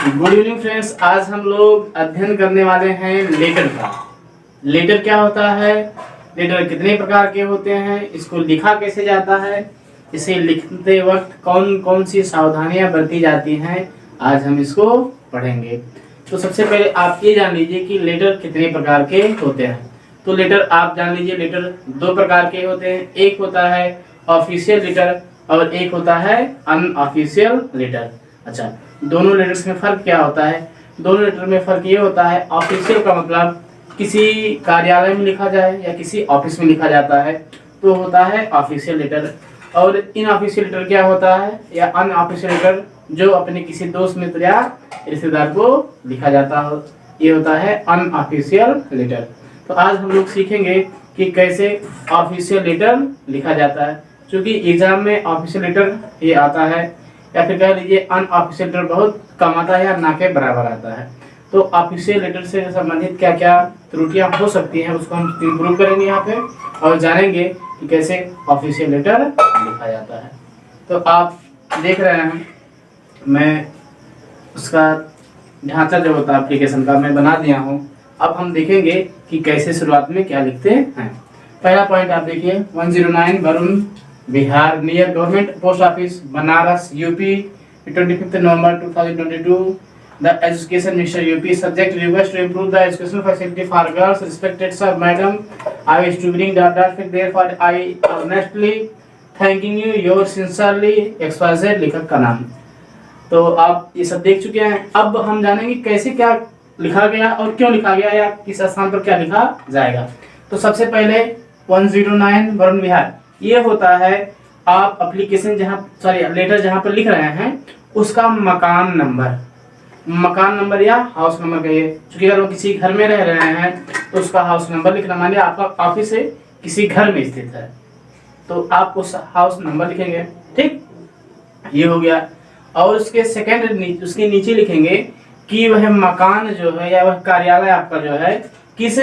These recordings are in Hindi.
Good evening friends. आज हम लोग अध्ययन करने वाले हैं लेटर का। लेटर क्या होता है, लेटर कितने प्रकार के होते हैं, इसको लिखा कैसे जाता है, इसे लिखते वक्त कौन कौन सी सावधानियां बरती जाती हैं, आज हम इसको पढ़ेंगे। तो सबसे पहले आप ये जान लीजिए कि लेटर कितने प्रकार के होते हैं। तो लेटर आप जान लीजिए, लेटर दो प्रकार के होते हैं। एक होता है ऑफिशियल लेटर और एक होता है अनऑफिशियल लेटर। अच्छा, दोनों लेटर्स में फर्क क्या होता है? दोनों लेटर में फर्क ये होता है, ऑफिशियल का मतलब किसी कार्यालय में लिखा जाए या किसी ऑफिस में लिखा जाता है तो होता है ऑफिशियल लेटर। और इनऑफिशियल लेटर क्या होता है या अनऑफिशियल लेटर, जो अपने किसी दोस्त मित्र या रिश्तेदार को लिखा जाता हो, ये होता है अनऑफिशियल लेटर। तो आज हम लोग सीखेंगे कि कैसे ऑफिशियल लेटर लिखा जाता है। क्योंकि एग्जाम में ऑफिशियल लेटर ये आता है या फिर कह लीजिए अनऑफिशियल लेटर बहुत कम आता है या ना के बराबर आता है। तो ऑफिशियल लेटर से संबंधित क्या क्या त्रुटियां हो सकती हैं उसको हम इम्प्रूव करेंगे यहाँ पे और जानेंगे कि कैसे ऑफिशियल लेटर लिखा जाता है। तो आप देख रहे हैं, मैं उसका ढांचा जो होता है एप्लीकेशन का मैं बना दिया हूँ। अब हम देखेंगे कि कैसे शुरुआत में क्या लिखते हैं। पहला पॉइंट आप देखिए, 109 Varun Bihar near government post office Banaras UP 25 November 2022। The education minister UP subject request to improve the education facility for girls. Respected sir madam, I wish to bring that therefore I honestly thanking you your sincerely XYZ. लेखक का नाम। तो आप ये सब देख चुके हैं। अब हम जानेंगे कैसे क्या लिखा गया और क्यों लिखा गया या किस स्थान पर क्या लिखा जाएगा। तो सबसे पहले 109 वरुण विहार, ये होता है आप एप्लीकेशन लेटर जहां पर लिख रहे हैं उसका मकान नंबर या हाउस नंबर कहिए। क्योंकि अगर वो किसी घर में रह रहे हैं तो उसका हाउस नंबर लिखना, मानिए आपका ऑफिस है किसी घर में स्थित है तो आप उस हाउस नंबर लिखेंगे। ठीक, ये हो गया। और उसके उसके नीचे लिखेंगे कि वह मकान जो है या वह कार्यालय आपका जो है किस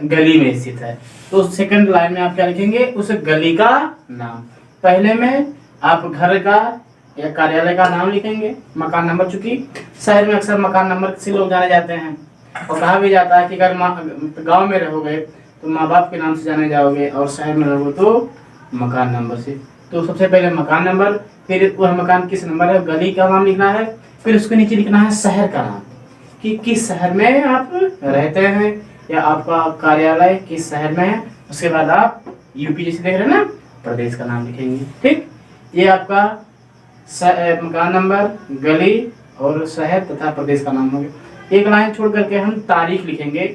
गली में स्थित है। तो सेकंड लाइन में आप क्या लिखेंगे, उस गली का नाम। पहले में आप घर का या कार्यालय का नाम लिखेंगे, मकान नंबर। चूंकि शहर में अक्सर मकान नंबर से लोग जाने जाते हैं और कहा भी जाता है कि अगर गांव में रहोगे तो माँ बाप के नाम से जाने जाओगे और शहर में रहोगे तो मकान नंबर से। तो सबसे पहले मकान नंबर, फिर वह मकान किस नंबर है, गली का नाम लिखना है, फिर उसके नीचे लिखना है शहर का नाम कि किस शहर में आप रहते हैं या आपका कार्यालय किस शहर में है। उसके बाद आप यूपी जैसे देख रहे हैं ना, प्रदेश का नाम लिखेंगे। ठीक, ये आपका मकान नंबर, गली और शहर तथा प्रदेश का नाम हो गया। एक लाइन छोड़ करके हम तारीख लिखेंगे।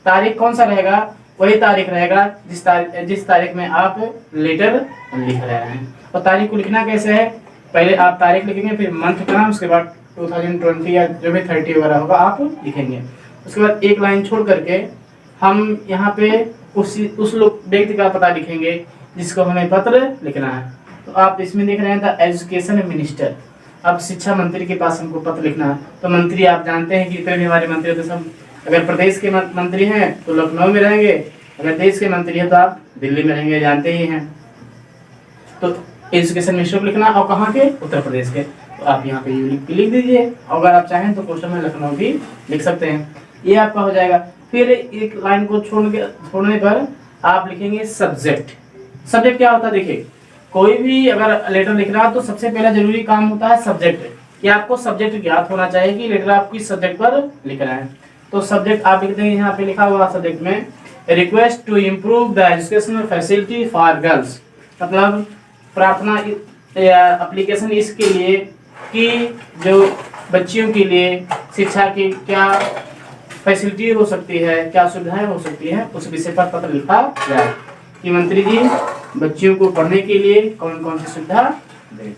तारीख कौन सा रहेगा, वही तारीख रहेगा जिस तारीख में आप लेटर लिख रहे हैं। और तारीख को लिखना कैसे है, पहले आप तारीख लिखेंगे, फिर मंथ का नाम, उसके बाद 2020 या जो भी 30 वगैरह होगा आप लिखेंगे। उसके बाद एक लाइन छोड़ करके हम यहाँ पे उस लोग व्यक्ति का पता लिखेंगे जिसको हमें पत्र लिखना है। तो आप इसमें देख रहे हैं द एजुकेशन मिनिस्टर। अब शिक्षा मंत्री के पास हमको पत्र लिखना है। तो मंत्री आप जानते हैं कि जितने भी हमारे मंत्री तो सब अगर प्रदेश के मंत्री हैं तो लखनऊ में रहेंगे, अगर देश के मंत्री हैं तो आप दिल्ली में रहेंगे, जानते ही हैं। तो एजुकेशन मिनिस्टर को लिखना और कहाँ के, उत्तर प्रदेश के। तो आप यहाँ पे लिख दीजिए। अगर आप चाहें तो क्वेश्चन में लखनऊ भी लिख सकते हैं। ये आपका हो जाएगा। फिर एक लाइन को छोड़ने पर आप लिखेंगे सब्जेक्ट। सब्जेक्ट क्या होता है, देखिए कोई भी अगर लेटर लिख रहा है तो सबसे पहला जरूरी काम होता है सब्जेक्ट, कि आपको सब्जेक्ट ज्ञात होना चाहिए कि लेटर आप किस सब्जेक्ट पर लिख रहे हैं। तो सब्जेक्ट आप लिख देंगे, यहाँ पे लिखा हुआ सब्जेक्ट में request to improve the educational facility for girls, मतलब प्रार्थना या एप्लीकेशन इसके लिए कि जो बच्चियों के लिए शिक्षा की क्या फैसिलिटी हो सकती है, क्या सुविधाएं हो सकती है, उस विषय पर पत्र लिखा जाए कि मंत्री जी बच्चियों को पढ़ने के लिए कौन कौन सी सुविधा दें।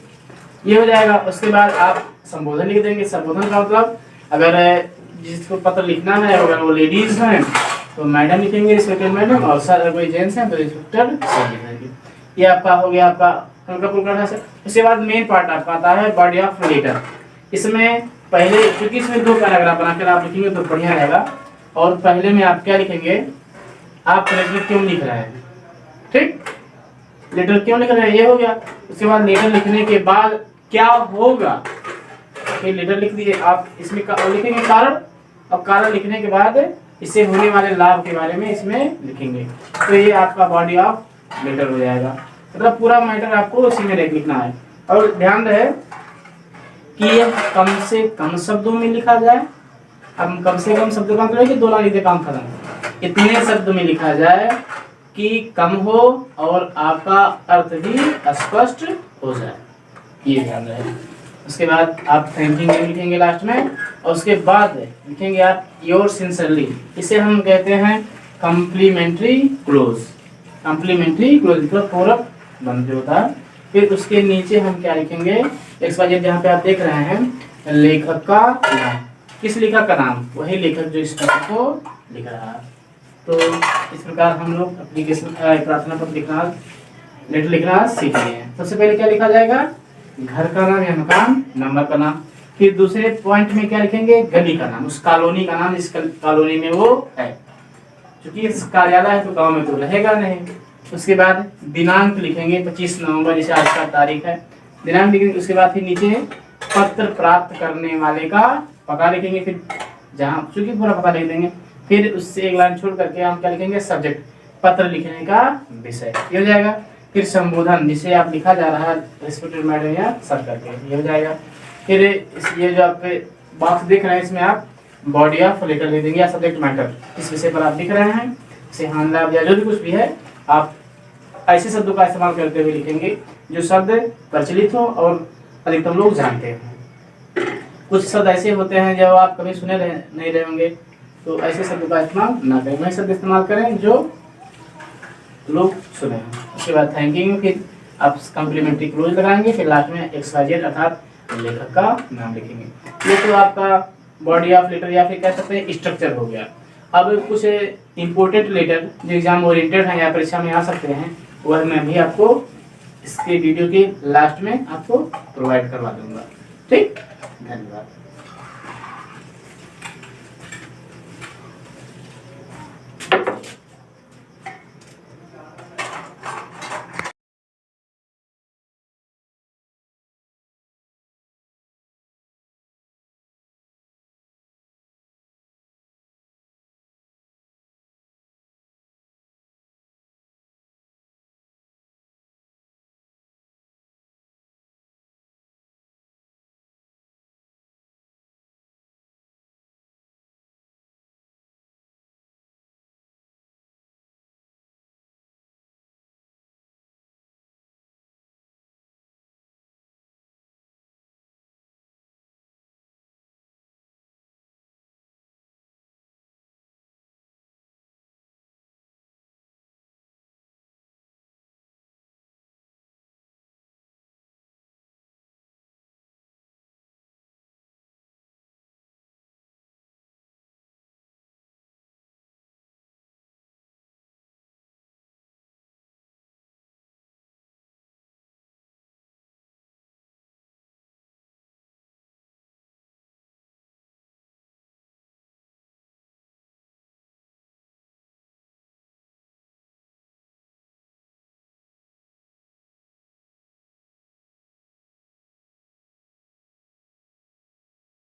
ये हो जाएगा। उसके बाद आप संबोधन लिख देंगे। संबोधन का मतलब अगर जिसको पत्र लिखना है अगर वो लेडीज हैं तो मैडम लिखेंगे, रिस्पेक्टेड मैडम, और सर अगर कोई जेंट्स हैं तो रिस्पेक्टेड सर लिखेंगे। ये आपका हो गया आपका हल्का फुल्का है। उसके बाद मेन पार्ट आपका आता है बॉडी ऑफ लेटर। इसमें पहले क्योंकि इसमें दो पैराग्राफ बनाकर आप लिखेंगे तो बढ़िया रहेगा। और पहले में आप क्या लिखेंगे, आप लेटर क्यों लिख रहे हैं। ठीक, लेटर क्यों लिख रहे हैं, ये हो गया। उसके बाद लेटर लिखने के बाद क्या होगा, फिर लेटर लिख दिए आप, इसमें लिखेंगे कारण, और कारण लिखने के बाद इससे होने वाले लाभ के बारे में इसमें लिखेंगे। तो ये आपका बॉडी ऑफ लेटर हो जाएगा। मतलब पूरा मैटर आपको उसी में लिखना है। और ध्यान रहे कि ये कम से कम शब्दों में लिखा जाए। अब कम से कम शब्दों का मतलब है कि 2 लाइन काम खत्म। इतने शब्द में लिखा जाए कि कम हो और आपका अर्थ भी स्पष्ट हो जाए, ये ध्यान रहे। उसके बाद आप थैंक यू लिखेंगे लास्ट में, और उसके बाद लिखेंगे आप योर सिंसियरली। इसे हम कहते हैं कम्प्लीमेंट्री क्लोज। कम्प्लीमेंट्री क्लोज मतलब पूरक बंद होता है। फिर उसके नीचे हम क्या लिखेंगे, XYZ जहाँ पे आप देख रहे हैं लेखक का नाम। किस लेखक का नाम? वही लेखक जो इस पत्र को लिख रहा है। तो इस प्रकार हम लोग एप्लीकेशन प्रार्थना पत्र लिखना, लेटर लिखना सीख लिए हैं। सबसे पहले क्या लिखा जाएगा? घर का नाम या मकान, नंबर का नाम। फिर दूसरे पॉइंट में क्या लिखेंगे? गली का नाम, उस कॉलोनी का नाम, इस कॉलोनी में वो है। क्योंकि इस कार्यालय है तो गांव में तो रहेगा नहीं। उसके बाद दिनांक लिखेंगे 25 नवंबर, जैसे आज का तारीख है, दिनांक लिखेंगे। उसके बाद फिर नीचे पत्र प्राप्त करने वाले का पता लिखेंगे। फिर जहाँ चूंकि पूरा पता लिख देंगे। फिर उससे एक लाइन छोड़ करके हम क्या लिखेंगे? सब्जेक्ट, पत्र लिखने का विषय, ये हो जाएगा। फिर संबोधन, जिसे आप लिखा जा रहा है रिस्पेक्टेड मैडम या सर करके, ये हो जाएगा। फिर ये जो आप बॉक्स देख रहे हैं इसमें आप बॉडी ऑफ लेटर लिख देंगे या सब्जेक्ट मैटर, इस विषय पर आप लिख रहे हैं। इसे हाँ लाभ या जो भी कुछ भी है आप ऐसे शब्दों का इस्तेमाल करते हुए लिखेंगे जो शब्द प्रचलित हो और अधिकतम लोग जानते हैं। कुछ शब्द ऐसे होते हैं जो आप कभी सुने नहीं रहे होंगे, तो ऐसे शब्द का इस्तेमाल ना करें, वही शब्द इस्तेमाल करें जो लोग सुने हैं। उसके बाद थैंक यू, फिर आप कम्प्लीमेंट्री क्लोज लगाएंगे। फिर लास्ट में XYZ अर्थात लेखक का नाम लिखेंगे। ये तो आपका बॉडी ऑफ लेटर या फिर कह सकते हैं स्ट्रक्चर हो गया। अब कुछ इंपॉर्टेंट लेटर जो एग्जाम ओरिएंटेड है या परीक्षा में आ सकते हैं, वह मैं भी आपको इसके वीडियो के लास्ट में आपको प्रोवाइड करवा दूंगा। ठीक, धन्यवाद।